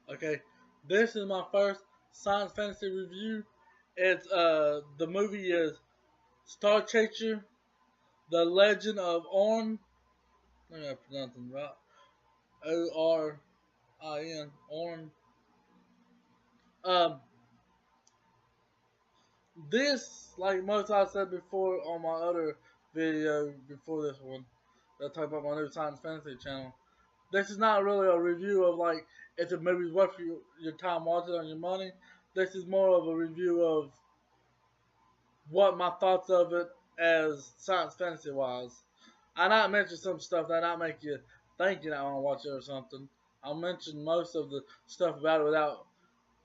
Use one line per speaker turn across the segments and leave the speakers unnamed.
Okay, this is my first science fantasy review. It's the movie is Starchaser, The Legend of Orin. I think I pronounced it right. Orin, Orin. Um, this, like most I said before on my other video before this one, that I talk about my new science fantasy channel. This is not really a review of like if the movie's worth your time watching on your money. This is more of a review of what my thoughts of it as science fantasy wise. I not mention some stuff that not make you think you not want to watch it or something. I'll mention most of the stuff about it without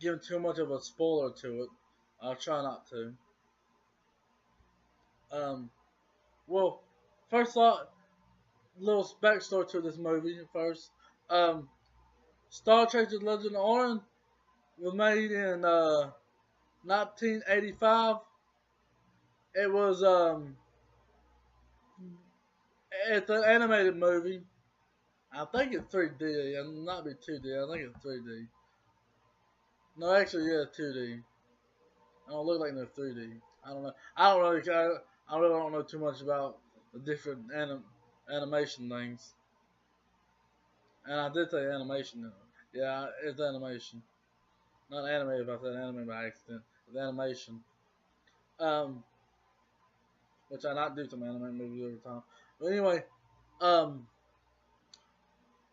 giving too much of a spoiler to it. I'll try not to. Um, well, first off, little backstory to this movie first. Um, Star Trek: The Legend of Orin was made in 1985. It was it's an animated movie. I think it's 3D. I'm not be 2D. I think it's 3D. No, actually, yeah, 2D. I don't look like no 3D. I don't know. I really don't know too much about the different animation things. And I did say animation. Yeah, it's animation. Not anime if I said anime by accident. It's animation. Um, which I not do some anime movies every time. But anyway, um,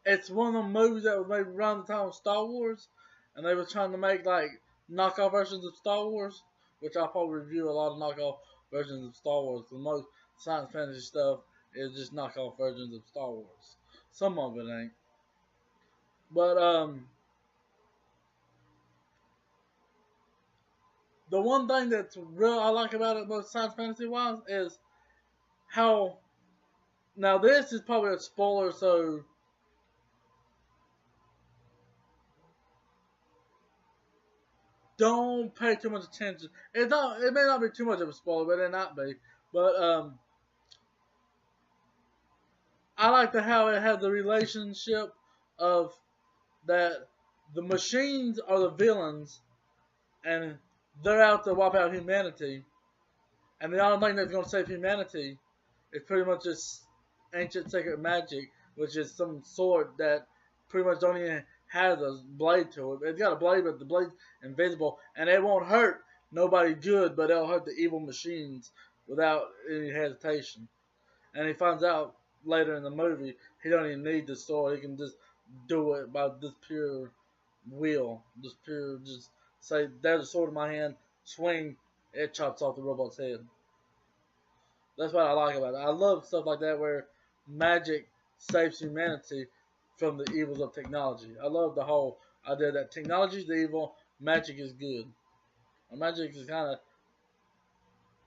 it's one of the movies that was made around the time of Star Wars, and they were trying to make like knockoff versions of Star Wars, which I'll probably review a lot of knockoff versions of Star Wars. The most science fantasy stuff is just knockoff versions of Star Wars. Some of it ain't, but the one thing that's real I like about it, most science fantasy wise, is how. Now this is probably a spoiler, so don't pay too much attention. It's not. It may not be too much of a spoiler, but it not be. But I like how it has the relationship of that the machines are the villains, and they're out to wipe out humanity, and the only thing that's going to save humanity is pretty much this ancient sacred magic, which is some sword that pretty much don't even have a blade to it. It's got a blade, but the blade's invisible, and it won't hurt nobody good, but it'll hurt the evil machines without any hesitation. And he finds out later in the movie he don't even need the sword; he can just do it by just pure will, just say, "There's a sword in my hand." Swing, it chops off the robot's head. That's what I like about it. I love stuff like that where magic saves humanity from the evils of technology. I love the whole idea that technology is evil, magic is good. And magic is kind of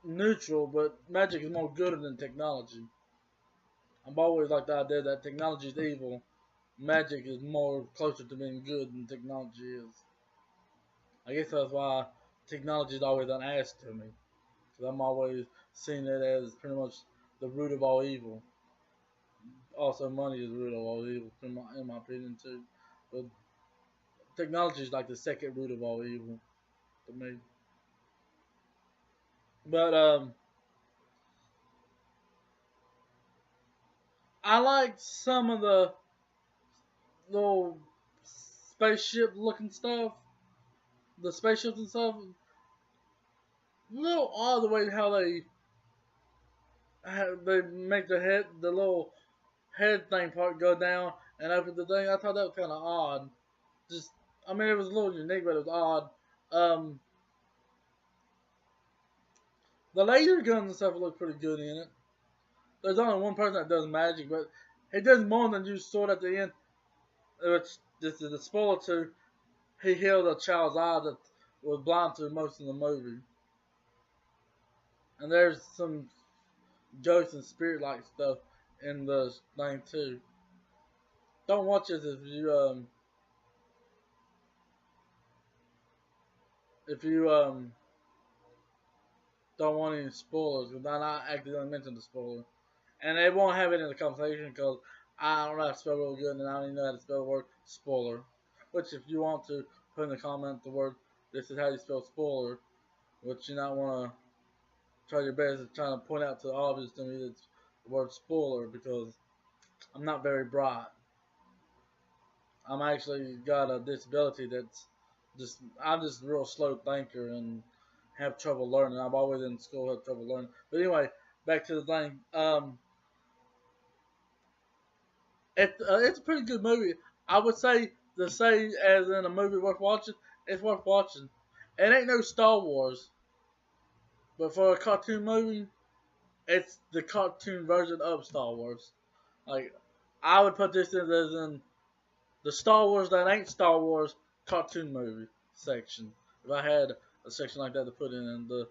neutral, but magic is more good than technology. I've always liked the idea that technology is evil, magic is more closer to being good than technology is. I guess that's why technology is always an ass to me. Because I'm always seeing it as pretty much the root of all evil. Also, money is the root of all evil, in my opinion, too. But technology is like the second root of all evil to me. But I like some of the little spaceship looking stuff, the spaceships and stuff. A little odd the way how they make the little head thing part go down and open the thing. I thought that was kind of odd. Just, I mean, it was a little unique, but it was odd. The laser guns and stuff look pretty good in it. There's only one person that does magic, but he does more than use sword at the end. Which this is the spoiler to. He healed a child's eye that was blind through most of the movie. And there's some ghost and spirit like stuff in the thing too. Don't watch this if you don't want any spoilers, because I'm not accidentally mention the spoiler. And they won't have it in the conversation because I don't know how to spell real good and I don't even know how to spell the word spoiler. Which, if you want to put in the comment the word, this is how you spell spoiler, which you not want to try your best at trying to point out to the obvious to me that's the word spoiler, because I'm not very bright. I'm actually got a disability that's I'm just a real slow thinker and have trouble learning. I've always in school had trouble learning. But anyway, back to the thing. It's a pretty good movie. I would say the same as in a movie worth watching. It's worth watching. It ain't no Star Wars, but for a cartoon movie, it's the cartoon version of Star Wars. Like, I would put this in as in the Star Wars that ain't Star Wars cartoon movie section. If I had a section like that to put in the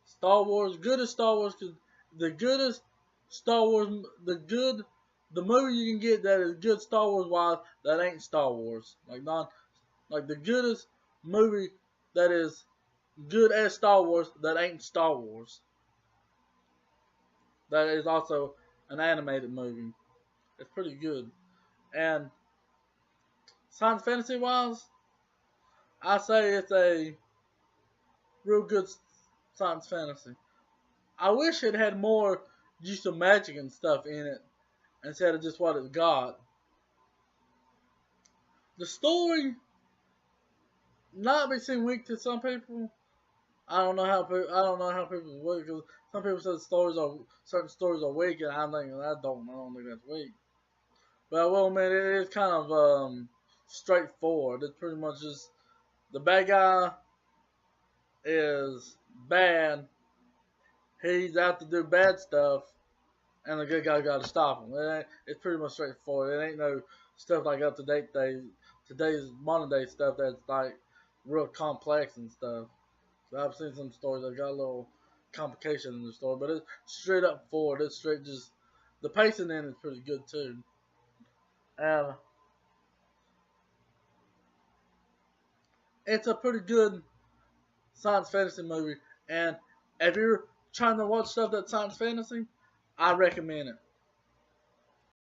Star Wars, goodest Star Wars, cause the goodest Star Wars, the movie you can get that is good Star Wars wise that ain't Star Wars. Like the goodest movie that is good as Star Wars that ain't Star Wars. That is also an animated movie. It's pretty good. And science fantasy wise, I say it's a real good science fantasy. I wish it had more use of magic and stuff in it instead of just what it got. The story not be seen weak to some people. I don't know how people work, because some people say certain stories are weak, and I don't think that's weak. But well, man, it is kind of straightforward. It's pretty much just the bad guy is bad. He's out to do bad stuff, and the good guy got to stop him. It's pretty much straightforward. It ain't no stuff like up to date today's modern day stuff that's like real complex and stuff. So I've seen some stories that got a little complication in the story, but it's straight up forward. It's straight just the pacing in is pretty good too. And it's a pretty good science fantasy movie. And if you're trying to watch stuff that's science fantasy, I recommend it.